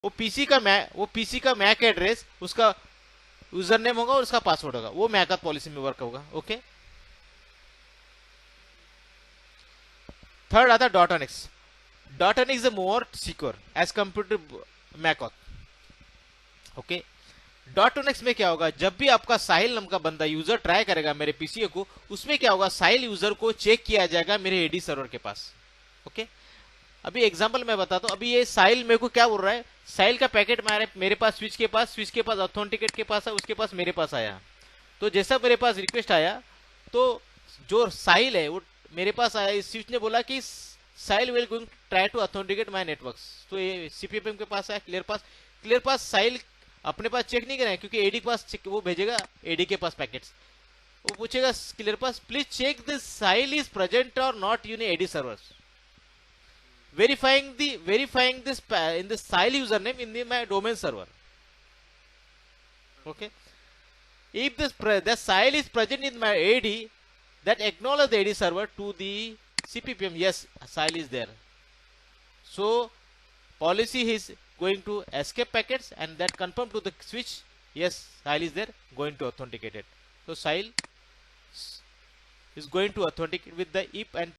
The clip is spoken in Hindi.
वो पीसी का मैक एड्रेस उसका यूजर नेम होगा और उसका पासवर्ड होगा, वो मैक पॉलिसी में वर्क होगा। ओके, थर्ड आता dot one X. Dot one X is more secure as compare to MAC. Okay, dot one X में क्या होगा, जब भी आपका साहिल नाम का बंदा यूजर ट्राई करेगा मेरे पीसी को, उसमें क्या होगा, साहिल यूजर को चेक किया जाएगा मेरे एडी सर्वर के पास। ओके, अभी एग्जांपल मैं बताता हूं। अभी ये साहिल मेरे को क्या बोल रहा है, साहिल का पैकेट मेरे पास स्विच के पास ऑथेंटिकेट के पास है, उसके पास मेरे पास आया। तो जैसा मेरे पास रिक्वेस्ट आया, तो जो साहिल है वो मेरे पास आया, इस स्विच ने बोला कि Sahil will going try to authenticate my networks. तो ये सीपीएम के पास आया, क्लियर पास साहिल अपने पास चेक नहीं करें क्योंकि एडी के पास वो भेजेगा, एडी के पास पैकेट्स, वो पूछेगा clear pass please check this Sahil is present और not in AD servers, verifying this in the Sile username in my domain server. Okay, if the Sile is present in my AD, that acknowledge the AD server to the CPPM, yes, Sile is there. So policy is going to escape packets and that confirm to the switch, yes, Sile is there, going to authenticate it. So Sile is going to authenticate with the if and